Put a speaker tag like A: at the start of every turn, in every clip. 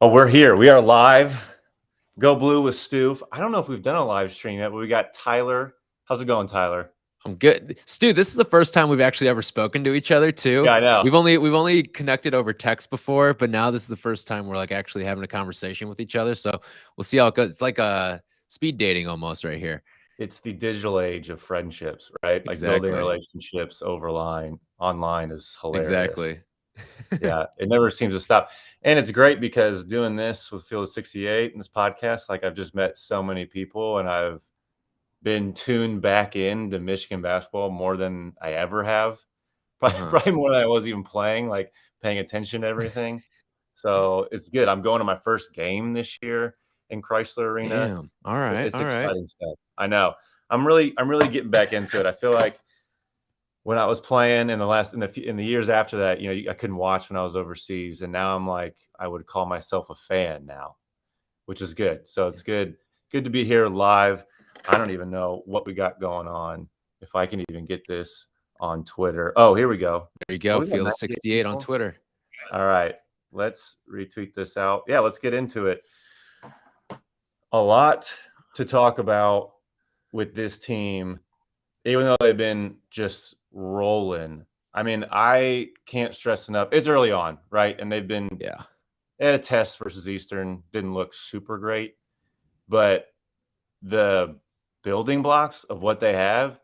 A: Oh, we're here. We are live. Go Blue with Stu. I don't know if we've done a live stream yet, but we got Tyler. How's it going, Tyler?
B: I'm good. Stu, this is the first time we've actually ever spoken to each other too.
A: Yeah, I know.
B: We've only connected over text before, but now this is the first time we're like actually having a conversation with each other. So we'll see how it goes. It's like a speed dating almost right here.
A: It's the digital age of friendships, right? Like building
B: Exactly.
A: relationships online is hilarious.
B: Exactly.
A: Yeah, it never seems to stop. And it's great because doing this with Field of 68 and this podcast, like I've just met so many people and I've been tuned back into Michigan basketball more than I ever have. Probably more than I was even playing, like paying attention to everything. So it's good. I'm going to my first game this year in Chrysler Arena.
B: Damn. All right.
A: It's
B: All right.
A: exciting stuff. I know. I'm really getting back into it. I feel like when I was playing in the years after that, I couldn't watch when I was overseas, and now I'm like I would call myself a fan now, which is good. So it's good to be here live. I don't even know what we got going on, if I can even get this on Twitter. Oh, here we go.
B: There you
A: Oh,
B: go.
A: we got
B: Field
A: 98
B: 68 on
A: people.
B: Twitter.
A: All right, let's retweet this out. Yeah, let's get into it. A lot to talk about with this team, even though they've been just rolling. I mean, I can't stress enough. It's early on, right? And they've been at a test versus Eastern, didn't look super great, but the building blocks of what they have,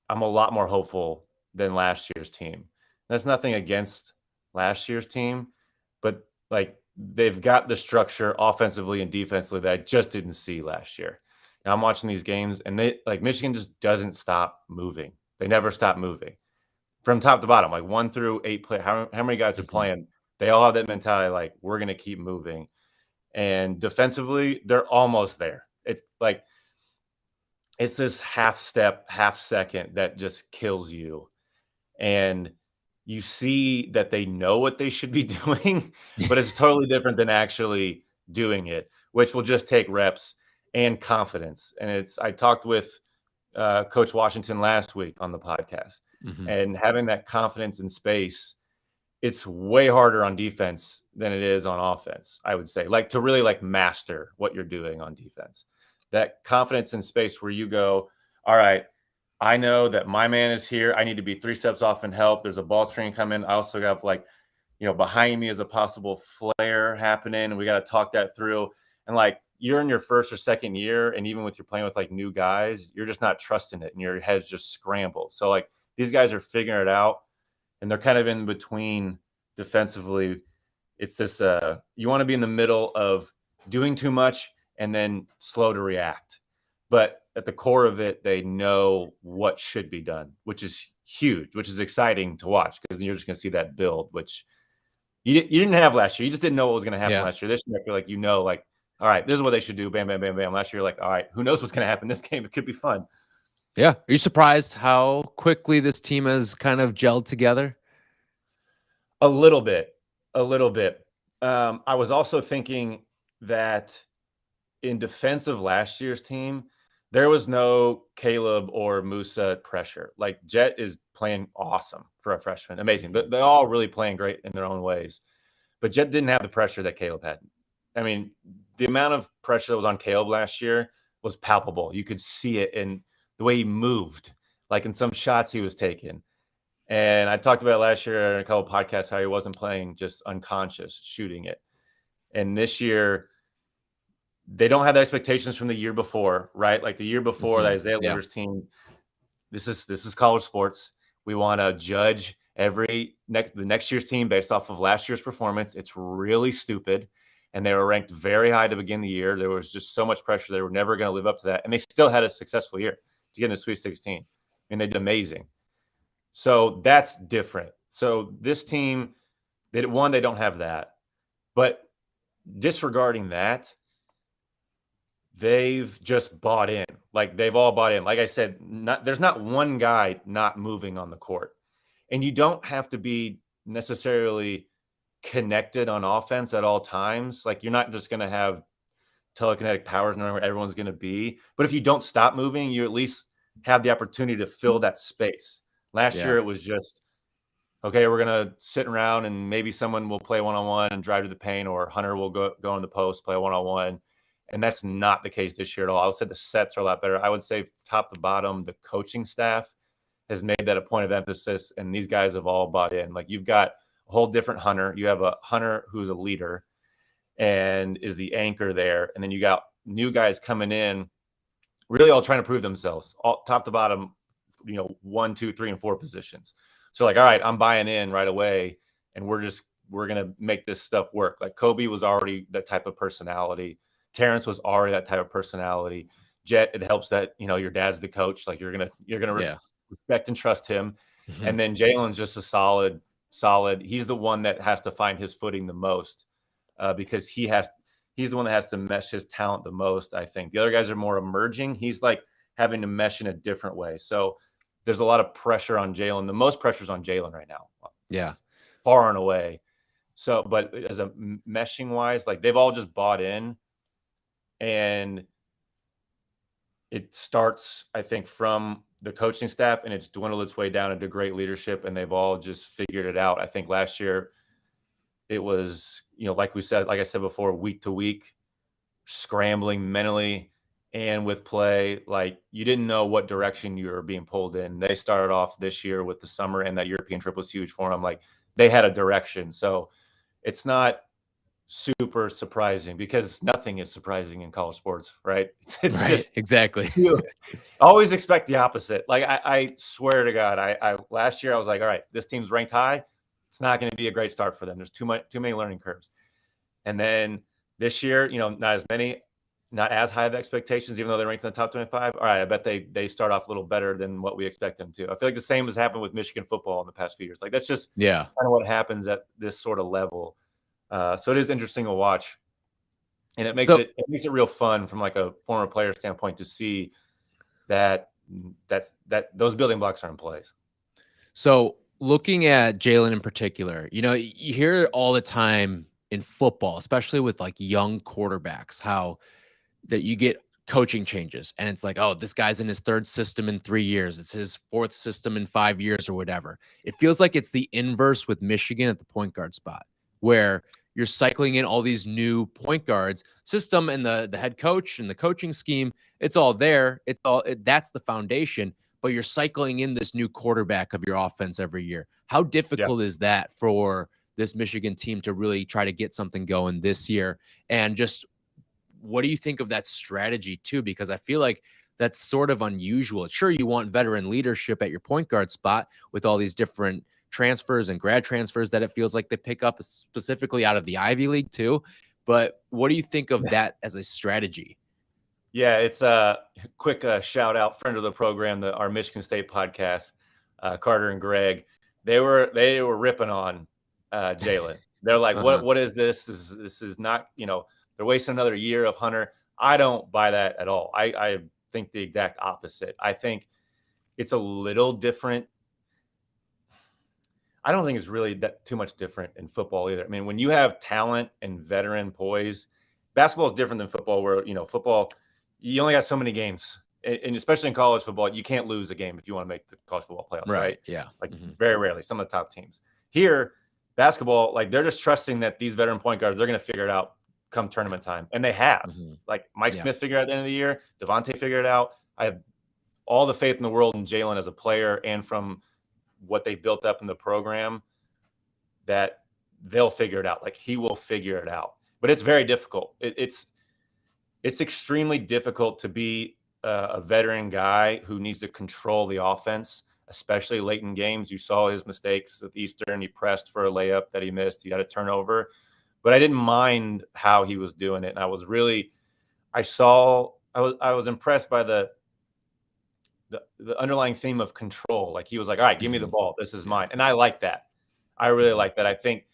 A: I'm a lot more hopeful than last year's team. That's nothing against last year's team, but like they've got the structure offensively and defensively that I just didn't see last year. And I'm watching these games and Michigan just doesn't stop moving. They never stop moving from top to bottom, like 1 through 8 play. How many guys are playing? They all have that mentality, like we're going to keep moving. And defensively, they're almost there. It's like it's this half step, half second that just kills you. And you see that they know what they should be doing, but it's totally different than actually doing it, which will just take reps and confidence. And I talked with Coach Washington last week on the podcast, and having that confidence in space, it's way harder on defense than it is on offense, I would say, like to really like master what you're doing on defense. That confidence in space where you go, all right, I know that my man is here. I need to be 3 steps off and help. There's a ball screen coming. I also have behind me is a possible flare happening. And we got to talk that through. And like you're in your first or second year. And even with you're playing with like new guys, you're just not trusting it and your head's just scrambled. So like these guys are figuring it out and they're kind of in between defensively. It's this, you want to be in the middle of doing too much and then slow to react. But at the core of it, they know what should be done, which is huge, which is exciting to watch because you're just going to see that build, which you didn't have last year. You just didn't know what was going to happen last year. This year, I feel like like, all right, this is what they should do. Bam, bam, bam, bam. Last year, like, all right, who knows what's going to happen this game? It could be fun.
B: Yeah. Are you surprised how quickly this team has kind of gelled together?
A: A little bit. I was also thinking that in defense of last year's team, there was no Caleb or Musa pressure. Like Jet is playing awesome for a freshman. Amazing. They're all really playing great in their own ways. But Jet didn't have the pressure that Caleb had. I mean, the amount of pressure that was on Caleb last year was palpable. You could see it in the way he moved, like in some shots he was taking. And I talked about last year in a couple of podcasts how he wasn't playing just unconscious, shooting it. And this year, they don't have the expectations from the year before, right? Like the year before, the Isaiah Livers team. This is college sports. We want to judge the next year's team based off of last year's performance. It's really stupid. And they were ranked very high to begin the year. There was just so much pressure. They were never going to live up to that. And they still had a successful year to get in the Sweet 16. And they did amazing. So that's different. So this team, they don't have that. But disregarding that, they've just bought in. Like they've all bought in. Like I said, there's not one guy not moving on the court. And you don't have to be necessarily connected on offense at all times. Like you're not just going to have telekinetic powers knowing where everyone's going to be. But if you don't stop moving, you at least have the opportunity to fill that space. Last year, it was just okay, we're gonna sit around and maybe someone will play one-on-one and drive to the paint, or Hunter will go in the post, play one-on-one. And that's not the case this year at all. I would say the sets are a lot better. I would say top to bottom, the coaching staff has made that a point of emphasis, and these guys have all bought in. Like, you've got a whole different Hunter. You have a Hunter who's a leader and is the anchor there. And then you got new guys coming in, really all trying to prove themselves, all top to bottom, 1, 2, 3, and 4 positions. So like, all right, I'm buying in right away, and we're going to make this stuff work. Like, Kobe was already that type of personality. Terrence was already that type of personality. Jet, it helps that, your dad's the coach. Like, you're going to respect and trust him.
B: Mm-hmm.
A: And then Jalen's just a solid. He's the one that has to find his footing the most, because he's the one that has to mesh his talent the most, I think. The other guys are more emerging. He's like having to mesh in a different way. So there's a lot of pressure on Jalen. The most pressure is on Jalen right now.
B: Yeah.
A: Far and away. So, but as a meshing wise, like, they've all just bought in, and it starts, I think, from the coaching staff, and it's dwindled its way down into great leadership, and they've all just figured it out. I think last year it was, like I said before, week to week, scrambling mentally and with play. Like, you didn't know what direction you were being pulled in. They started off this year with the summer, and that European trip was huge for them. Like, they had a direction. So it's not super surprising, because nothing is surprising in college sports, right? It's
B: Right,
A: just
B: exactly.
A: you always expect the opposite. Like, I swear to God, I last year I was like, all right, this team's ranked high. It's not going to be a great start for them. There's too many learning curves. And then this year, not as high of expectations, even though they're ranked in the top 25. All right, I bet they start off a little better than what we expect them to. I feel like the same has happened with Michigan football in the past few years. Like, that's just kind of what happens at this sort of level. So it is interesting to watch, and it makes it real fun from like a former player standpoint to see that those building blocks are in place.
B: So looking at Jalen in particular, you hear it all the time in football, especially with like young quarterbacks, how that you get coaching changes, and it's like, oh, this guy's in his 3rd system in 3 years. It's his 4th system in 5 years or whatever. It feels like it's the inverse with Michigan at the point guard spot, where you're cycling in all these new point guards system, and the head coach and the coaching scheme. It's all there. That's the foundation, but you're cycling in this new quarterback of your offense every year. How difficult is that for this Michigan team to really try to get something going this year? And just, what do you think of that strategy too? Because I feel like that's sort of unusual. Sure, you want veteran leadership at your point guard spot with all these different transfers and grad transfers that it feels like they pick up specifically out of the Ivy League too. But what do you think of that as a strategy?
A: Yeah, it's a quick shout out, friend of the program, our Michigan State podcast, Carter and Greg. They were ripping on Jalen. They're like, what is this? This is not, they're wasting another year of Hunter. I don't buy that at all. I think the exact opposite. I think it's a little different. I don't think it's really that too much different in football either. I mean, when you have talent and veteran poise, basketball is different than football, where, football, you only got so many games. And especially in college football, you can't lose a game if you want to make the college football playoffs, right?
B: Yeah.
A: Like, very rarely, some of the top teams. Here, basketball, like, they're just trusting that these veteran point guards, they're going to figure it out come tournament time. And they have. Like, Mike Smith figured it out at the end of the year. Devontae figured it out. I have all the faith in the world in Jalen as a player, and from what they built up in the program, that they'll figure it out. Like, he will figure it out. But it's very difficult. It's extremely difficult to be a veteran guy who needs to control the offense, especially late in games. You saw his mistakes with Eastern. He pressed for a layup that he missed. He had a turnover. But I didn't mind how he was doing it. And I was impressed by the underlying theme of control. Like, he was like, all right, give me the ball. This is mine. And I like that. I really like that. I think,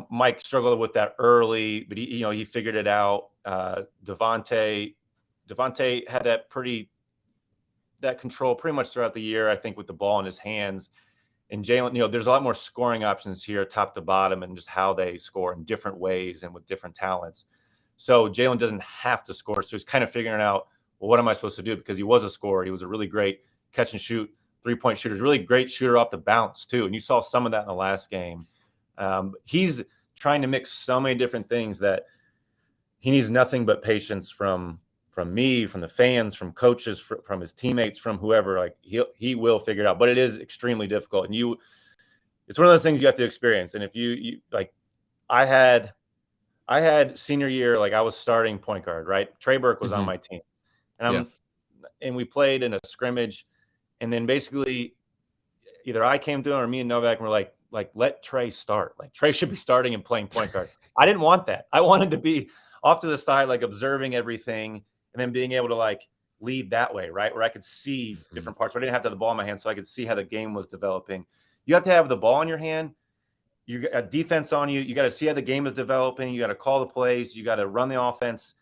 A: Mike struggled with that early, but he figured it out. Devontae had that control pretty much throughout the year, I think, with the ball in his hands. And Jalen, there's a lot more scoring options here, top to bottom, and just how they score in different ways and with different talents. So Jalen doesn't have to score. So he's kind of figuring out, well, what am I supposed to do? Because he was a scorer. He was a really great catch and shoot 3-point shooters, really great shooter off the bounce too. And you saw some of that in the last game. He's trying to mix so many different things that he needs nothing but patience from me, from the fans, from coaches, from his teammates, from whoever. Like he will figure it out, but it is extremely difficult. And it's one of those things you have to experience. And if you like, I had senior year, like I was starting point guard, right? Trey Burke was on my team, and and we played in a scrimmage, and then basically either I came to him or me and Novak were like let Trey start. Like Trey should be starting and playing point guard. I didn't want that. I wanted to be off to the side, like observing everything, and then being able to like lead that way, right? Where I could see different parts. Where I didn't have to have the ball in my hand, so I could see how the game was developing. You have to have the ball in your hand. You got defense on you. You got to see how the game is developing. You got to call the plays. You got to run the offense.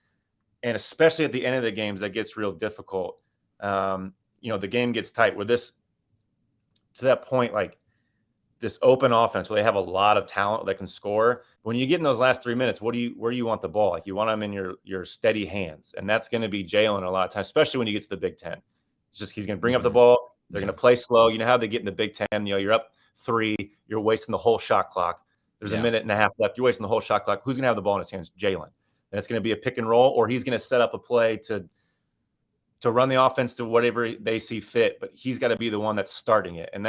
A: And especially at the end of the games, that gets real difficult. The game gets tight. Where to that point, like this open offense where they have a lot of talent that can score. When you get in those last 3 minutes, where do you want the ball? Like you want them in your steady hands. And that's going to be Jalen a lot of times, especially when you get to the Big Ten. It's just he's going to bring up the ball. They're going to play slow. You know how they get in the Big Ten. You're up 3. You're wasting the whole shot clock. There's a minute and a half left. You're wasting the whole shot clock. Who's going to have the ball in his hands? Jalen. And it's going to be a pick and roll, or he's going to set up a play to run the offense to whatever they see fit. But he's got to be the one that's starting it. And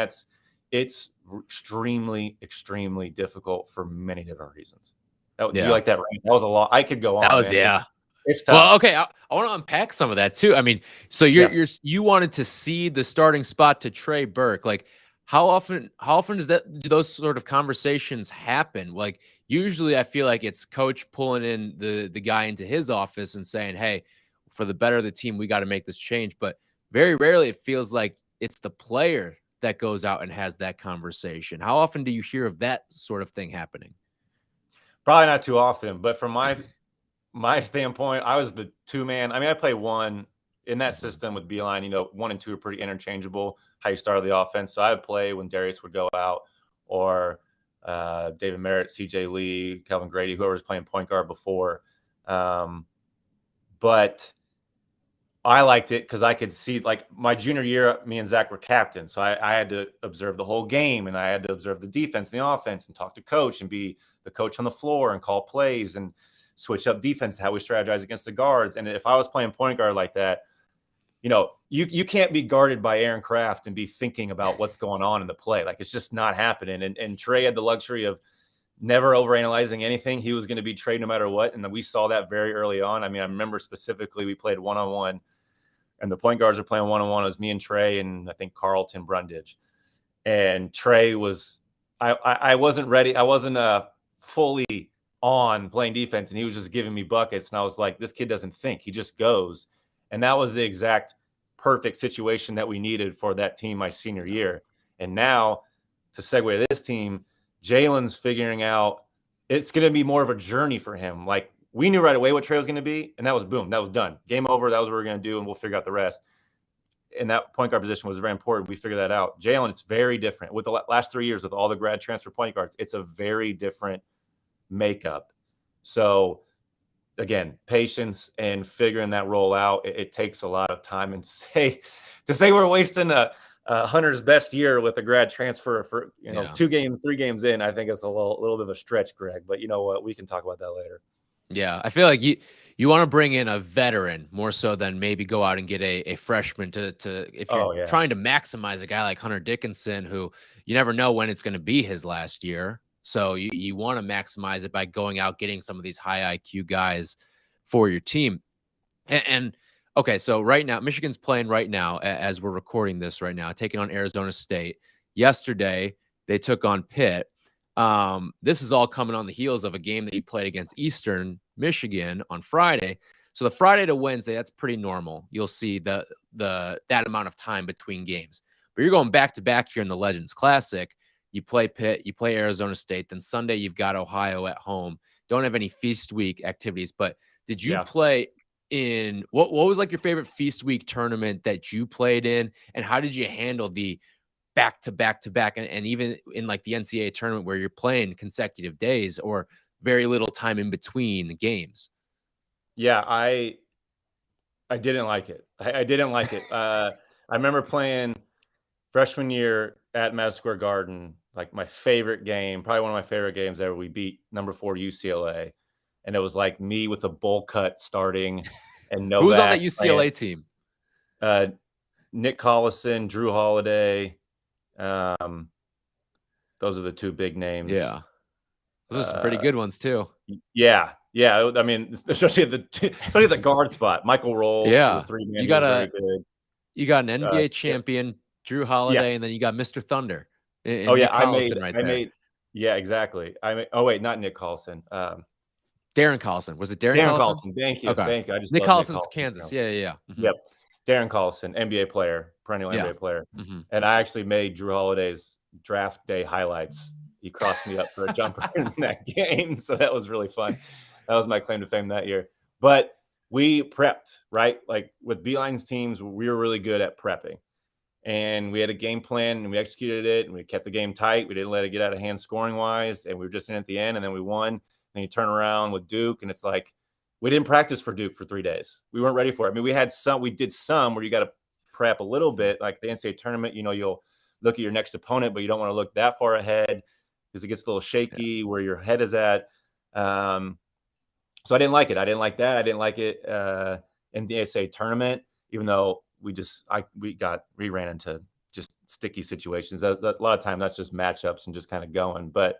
A: it's extremely, extremely difficult for many different reasons. Do you like that? Right? That was a lot. I could go on.
B: That was,
A: man. It's tough.
B: Well, okay. I want to unpack some of that too. I mean, so you wanted to see the starting spot to Trey Burke. Like how often do those sort of conversations happen? Like usually I feel like it's coach pulling in the guy into his office and saying, hey, for the better of the team, we got to make this change. But very rarely it feels like it's the player that goes out and has that conversation. How often do you hear of that sort of thing happening?
A: Probably not too often, but from my standpoint, I was the 2-man. I mean, I play one in that system with Beeline. 1 and 2 are pretty interchangeable. How you started the offense, so I would play when Darius would go out, or David Merritt, CJ Lee, Kelvin Grady, whoever was playing point guard before. But I liked it because I could see, like my junior year, me and Zach were captains. So I had to observe the whole game, and I had to observe the defense and the offense and talk to coach and be the coach on the floor and call plays and switch up defense, how we strategize against the guards. And if I was playing point guard like that, you can't be guarded by Aaron Kraft and be thinking about what's going on in the play. Like it's just not happening. And Trey had the luxury of never overanalyzing anything. He was going to be Trey no matter what. And we saw that very early on. I mean, I remember specifically we played one-on-one, and the point guards were playing one-on-one. It was me and Trey and I think Carlton Brundage. And Trey was I wasn't ready. I wasn't fully on playing defense, and he was just giving me buckets. And I was like, this kid doesn't think. He just goes. And that was the exact perfect situation that we needed for that team my senior year. And now to segue to this team, Jalen's figuring out it's going to be more of a journey for him. Like we knew right away what Trey was going to be, and that was boom. That was done. Game over. That was what we were going to do, and we'll figure out the rest. And that point guard position was very important. We figured that out. Jalen, it's very different. With the last 3 years with all the grad transfer point guards, it's a very different makeup. So again, patience and figuring that role out. It takes a lot of time. And to say we're wasting a Hunter's best year with a grad transfer for 2 games, 3 games in, I think it's a little bit of a stretch, Greg. But you know what? We can talk about that later.
B: Yeah, I feel like you want to bring in a veteran more so than maybe go out and get a freshman to if you're trying to maximize a guy like Hunter Dickinson, who you never know when it's going to be his last year. So you want to maximize it by going out, getting some of these high IQ guys for your team. And okay, so right now, Michigan's playing right now as we're recording this right now, taking on Arizona State. Yesterday, they took on Pitt. This is all coming on the heels of a game that you played against Eastern Michigan on Friday. So the Friday to Wednesday, that's pretty normal. You'll see that amount of time between games. But you're going back to back here in the Legends Classic. You play Pitt, you play Arizona State. Then Sunday, you've got Ohio at home. Don't have any feast week activities. But did you play in what was like your favorite feast week tournament that you played in? And how did you handle the back to back and even in like the NCAA tournament where you're playing consecutive days or very little time in between games?
A: Yeah, I didn't like it. I didn't like it. I remember playing freshman year at Madison Square Garden, like my favorite game, probably one of my favorite games ever. We beat number 4 UCLA, and it was like me with a bowl cut starting and
B: Who was on that
A: Novak
B: UCLA team?
A: Nick Collison, Drew Holiday. Those are the 2 big names.
B: Yeah. Those are some pretty good ones too.
A: Yeah. I mean, especially at the guard spot. Michael Roll,
B: Yeah.
A: the 3-man,
B: You got
A: very good.
B: You got an NBA champion, Drew Holiday, and then you got Mr. Thunder. And
A: Nick
B: Collison right there.
A: Yeah, exactly. Oh wait, not Nick Collison.
B: Darren Collison. Was it Darren
A: Collison? Thank you.
B: Okay.
A: Thank you. I just
B: Nick
A: love
B: Collison's Kansas. Yeah.
A: Mm-hmm. Yep. Darren Collison, NBA player, perennial NBA player.
B: Mm-hmm.
A: And I actually made Drew Holiday's draft day highlights. He crossed me up for a jumper in that game, so that was really fun. That was my claim to fame that year. But we prepped, right? Like with Beeline's teams, we were really good at prepping. And we had a game plan and we executed it and we kept the game tight. We didn't let it get out of hand scoring wise. And we were just in at the end and then we won. And you turn around with Duke and it's like, we didn't practice for Duke for 3 days. We weren't ready for it. I mean, we did some where you got to prep a little bit, like the NCAA tournament, you'll look at your next opponent, but you don't want to look that far ahead because it gets a little shaky where your head is at. So I didn't like it. I didn't like that. I didn't like it in the NCAA tournament, even though we ran into just sticky situations. A lot of time that's just matchups and just kind of going. But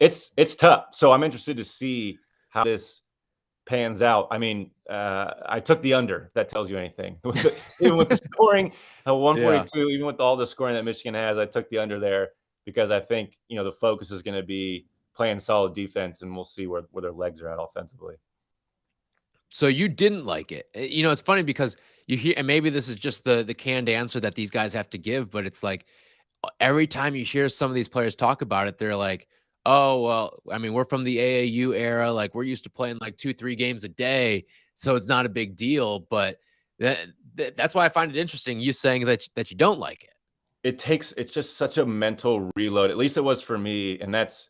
A: it's tough. So I'm interested to see how this pans out. I mean, I took the under. That tells you anything. Even with the scoring, 142, even with all the scoring that Michigan has, I took the under there because I think the focus is going to be playing solid defense, and we'll see where their legs are at offensively.
B: So you didn't like it. It's funny because you hear, and maybe this is just the canned answer that these guys have to give, but it's like every time you hear some of these players talk about it, they're like, oh, well, I mean, we're from the AAU era. Like we're used to playing like 2-3 games a day. So it's not a big deal. But that's why I find it interesting. You saying that you don't like it.
A: It's just such a mental reload. At least it was for me. And that's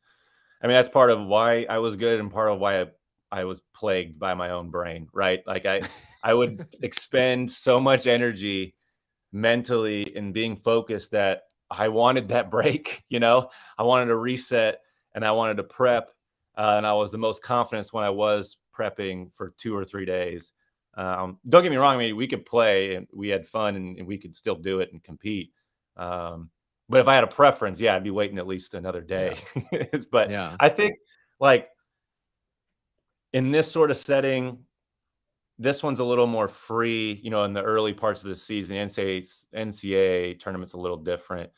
A: part of why I was good and part of why I was plagued by my own brain, right? Like I would expend so much energy mentally in being focused that I wanted that break, I wanted to reset and I wanted to prep. And I was the most confident when I was prepping for 2 or 3 days. Don't get me wrong. I mean, we could play and we had fun and we could still do it and compete. But if I had a preference, I'd be waiting at least another day. Yeah. But I think like in this sort of setting, this one's a little more free, in the early parts of the season. The NCAA tournament's a little different.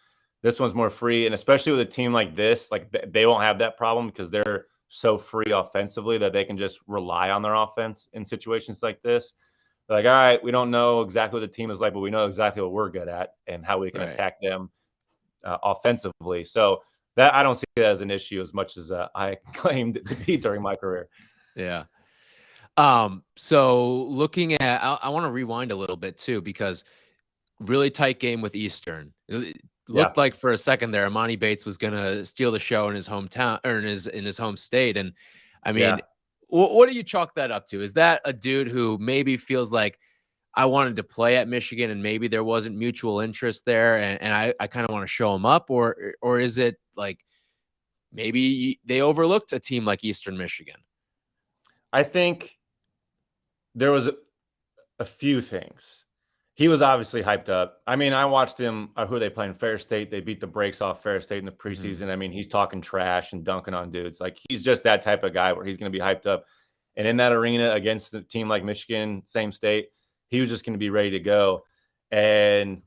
A: This one's more free, and especially with a team like this, like they won't have that problem because they're so free offensively that they can just rely on their offense in situations like this. They're like, all right, we don't know exactly what the team is like, but we know exactly what we're good at and how we can attack them offensively. So that I don't see that as an issue as much as I claimed it to be during my career.
B: Yeah. So looking at, I want to rewind a little bit too, because really tight game with Eastern. It looked like for a second there, Amani Bates was going to steal the show in his hometown or in his home state. And I mean, what do you chalk that up to? Is that a dude who maybe feels like I wanted to play at Michigan and maybe there wasn't mutual interest there and I kind of want to show him up, or is it like maybe they overlooked a team like Eastern Michigan?
A: I think there was a few things. He was obviously hyped up. I mean, I watched him, who are they playing? Fair State. They beat the brakes off Fair State in the preseason. Mm-hmm. I mean, he's talking trash and dunking on dudes. Like, he's just that type of guy where he's going to be hyped up. And in that arena against a team like Michigan, same state, he was just going to be ready to go. And,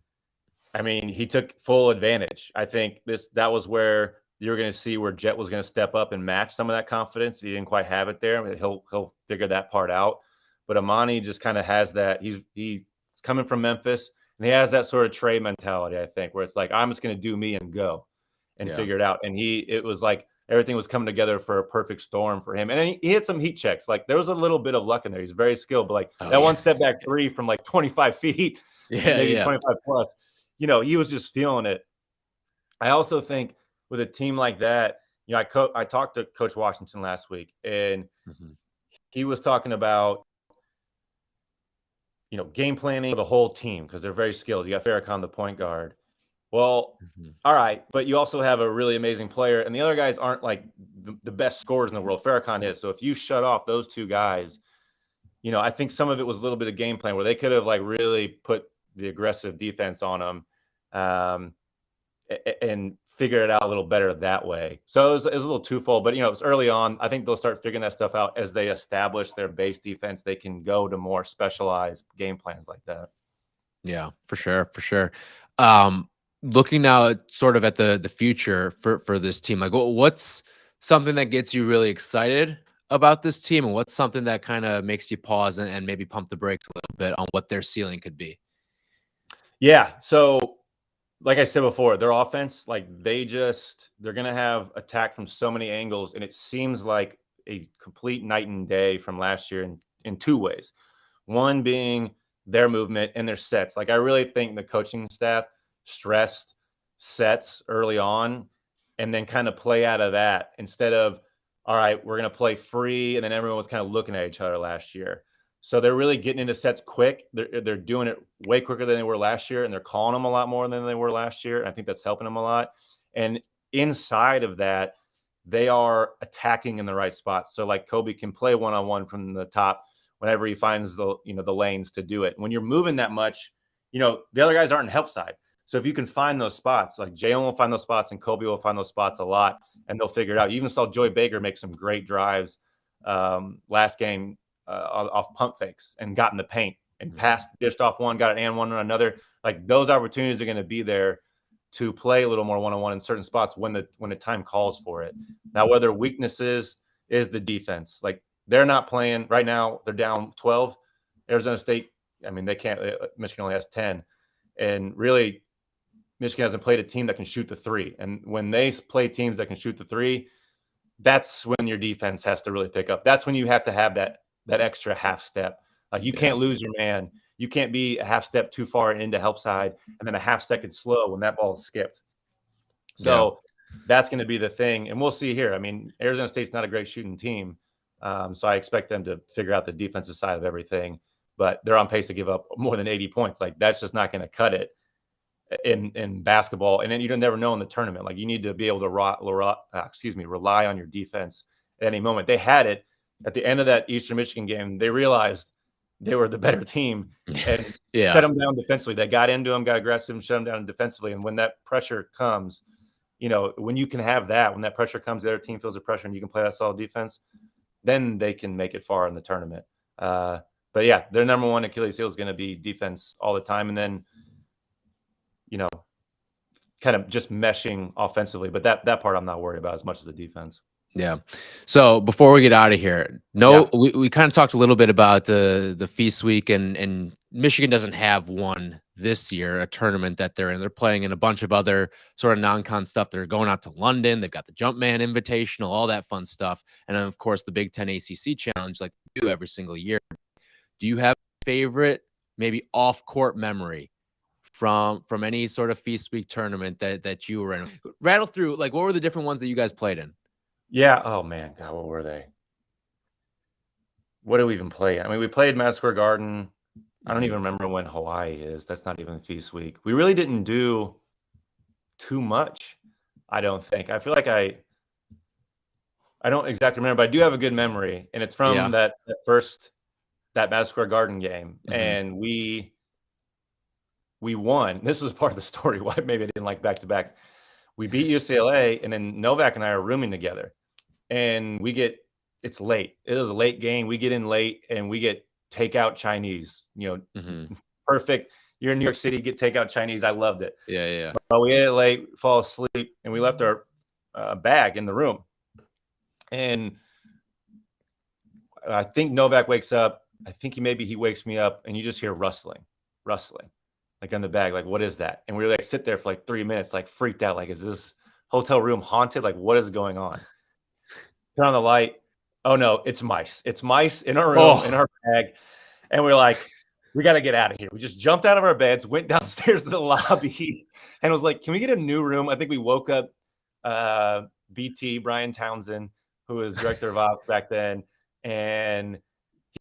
A: I mean, he took full advantage. I think that was where you're going to see where Jet was going to step up and match some of that confidence. He didn't quite have it there. I mean, he'll figure that part out. But Amani just kind of has that. He's coming from Memphis, and he has that sort of Trey mentality, I think, where it's like, I'm just going to do me and go and figure it out. And it was like everything was coming together for a perfect storm for him. And he hit some heat checks. Like, there was a little bit of luck in there. He's very skilled, but one step back three from like 25 feet, maybe 25 plus, he was just feeling it. I also think with a team like that, I talked to Coach Washington last week, and he was talking about, game planning for the whole team because they're very skilled. You got Farrakhan, the point guard. Well,
B: Mm-hmm.
A: all right, but you also have a really amazing player, and the other guys aren't like the best scorers in the world. Farrakhan is. So if you shut off those two guys, I think some of it was a little bit of game plan where they could have like really put the aggressive defense on them and figure it out a little better that way. So it was a little twofold, but it was early on. I think they'll start figuring that stuff out as they establish their base defense. They can go to more specialized game plans like that.
B: Yeah, for sure, for sure. Looking now sort of at the future for this team, like what's something that gets you really excited about this team, and what's something that kind of makes you pause and maybe pump the brakes a little bit on what their ceiling could be?
A: Yeah. So like I said before, their offense, like they're going to have attack from so many angles. And it seems like a complete night and day from last year in two ways. One being their movement and their sets. Like I really think the coaching staff stressed sets early on and then kind of play out of that instead of, all right, we're going to play free. And then everyone was kind of looking at each other last year. So they're really getting into sets quick. They're doing it way quicker than they were last year, and they're calling them a lot more than they were last year. I think that's helping them a lot. And inside of that, they are attacking in the right spots. So like Kobe can play one-on-one from the top whenever he finds the lanes to do it. When you're moving that much, the other guys aren't in help side. So if you can find those spots, like Jalen will find those spots and Kobe will find those spots a lot, and they'll figure it out. You even saw Joey Baker make some great drives last game. Off pump fakes and got in the paint and passed, dished off one, got an and one on another. Like those opportunities are going to be there to play a little more one-on-one in certain spots when the time calls for it. Now, where their weaknesses is the defense. Like they're not playing right now. They're down 12. Arizona State, I mean, they can't. Michigan only has 10, and really, Michigan hasn't played a team that can shoot the three. And when they play teams that can shoot the three, that's when your defense has to really pick up. That's when you have to have that extra half step. Like you can't lose your man. You can't be a half step too far into help side and then a half second slow when that ball is skipped. So that's going to be the thing. And we'll see here. I mean, Arizona State's not a great shooting team. So I expect them to figure out the defensive side of everything, but they're on pace to give up more than 80 points. Like that's just not going to cut it in basketball. And then you don't never know in the tournament. Like you need to be able to rely on your defense at any moment. They had it. At the end of that Eastern Michigan game, they realized they were the better team and shut them down defensively. They got into them, got aggressive, and shut them down defensively. And when that pressure comes, when you can have that, when that pressure comes, the other team feels the pressure and you can play that solid defense, then they can make it far in the tournament. But yeah, their number one Achilles heel is going to be defense all the time. And then, kind of just meshing offensively. But that part I'm not worried about as much as the defense.
B: Yeah. So before we get out of here, we kind of talked a little bit about the Feast Week, and Michigan doesn't have one this year, a tournament that they're in. They're playing in a bunch of other sort of non-con stuff. They're going out to London. They've got the Jumpman Invitational, all that fun stuff. And then, of course, the Big Ten ACC Challenge like they do every single year. Do you have a favorite, maybe off-court memory from any sort of Feast Week tournament that you were in? Rattle through, like, what were the different ones that you guys played in?
A: Yeah. Oh man, God, what were they? What did we even play? I mean, we played Madison Square Garden. I don't even remember when Hawaii is. That's not even Feast Week. We really didn't do too much. I don't think. I feel like I don't exactly remember, but I do have a good memory, and it's from that Madison Square Garden game, and we won. This was part of the story why maybe I didn't like back-to-backs. We beat UCLA, and then Novak and I are rooming together. And it's late. It was a late game. We get in late and we get takeout Chinese, perfect. You're in New York City, get takeout Chinese. I loved it.
B: Yeah.
A: But we ate it late, fall asleep, and we left our bag in the room. And I think Novak wakes up. I think he wakes me up, and you just hear rustling, like on the bag. Like, what is that? And we like sit there for like 3 minutes, like freaked out. Like, is this hotel room haunted? Like, what is going on? Turn on the light. Oh no, it's mice. It's mice in our room, in our bag. And we're like, we got to get out of here. We just jumped out of our beds, went downstairs to the lobby, and was like, can we get a new room? I think we woke up BT, Brian Townsend, who was director of ops back then. And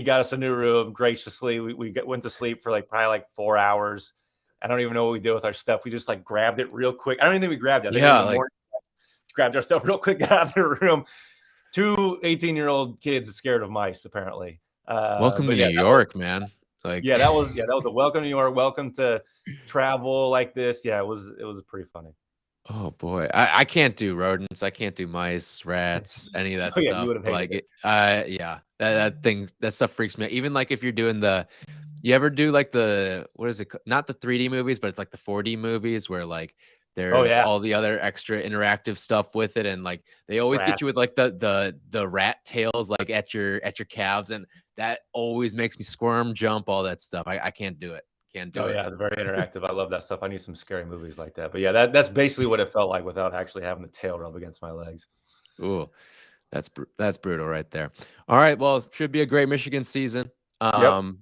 A: he got us a new room graciously. We went to sleep for probably 4 hours. I don't even know what we did with our stuff. We just grabbed it real quick. I don't even think we grabbed it. I think in the morning, grabbed our stuff real quick, got out of the room. 2 18-year-old kids scared of mice, apparently.
B: Welcome to New York, man.
A: That was a welcome to New York. Welcome to travel like this. Yeah, it was pretty funny.
B: Oh boy, I can't do rodents. I can't do mice, rats, any of that stuff.
A: You would have hated it.
B: Yeah, that stuff freaks me out. Even if you're doing you ever do what is it? Not the 3D movies, but it's the 4D movies where there's all the other extra interactive stuff with it, and they always get you with the rat tails at your calves, and that always makes me squirm, jump, all that stuff. I can't do it. Can't do it.
A: Yeah, very interactive. I love that stuff. I need some scary movies like that. But yeah, that's basically what it felt like without actually having the tail rub against my legs.
B: Ooh, that's brutal right there. All right, well, should be a great Michigan season.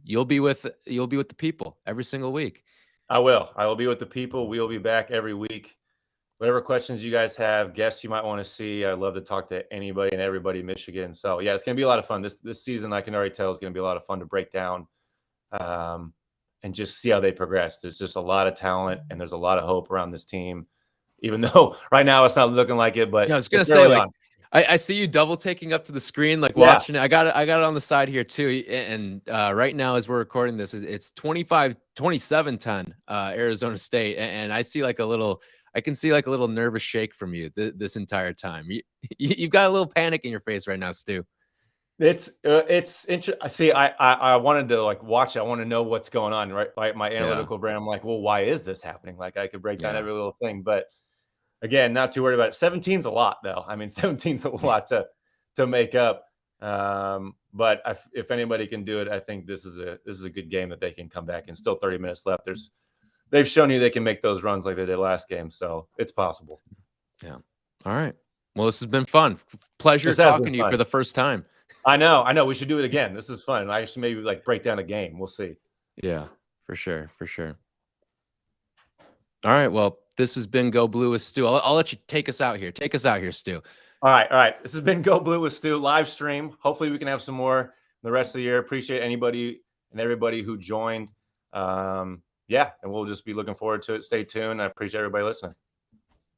B: You'll be with the people every single week.
A: I will be with the people. We'll be back every week. Whatever questions you guys have, guests you might want to see, I'd love to talk to anybody and everybody in Michigan. So yeah, it's gonna be a lot of fun. This season, I can already tell, is gonna be a lot of fun to break down. And just see how they progress. There's just a lot of talent and there's a lot of hope around this team, even though right now it's not looking like it. But
B: yeah, I was gonna say, I see you double taking up to the screen, watching it. I got it on the side here too. And right now, as we're recording this, it's 27-10 Arizona State, and I see I can see a little nervous shake from you this entire time. You've got a little panic in your face right now, Stu.
A: It's interesting. See, I wanted to watch it. I want to know what's going on, right? My analytical brain, I'm like, well, why is this happening? I could break down every little thing, but again, not too worried about it. 17's a lot, though. I mean, 17's a lot to make up. But if anybody can do it, I think this is a good game that they can come back. And still 30 minutes left. They've shown you they can make those runs like they did last game, so it's possible.
B: Yeah. All right. Well, this has been fun. Pleasure talking to you for the first time.
A: I know. We should do it again. This is fun. I should maybe break down a game. We'll see.
B: Yeah, for sure. All right. Well, this has been Go Blue with Stu. I'll let you take us out here. Take us out here, Stu.
A: All right. This has been Go Blue with Stu live stream. Hopefully we can have some more the rest of the year. Appreciate anybody and everybody who joined. And we'll just be looking forward to it. Stay tuned. I appreciate everybody listening.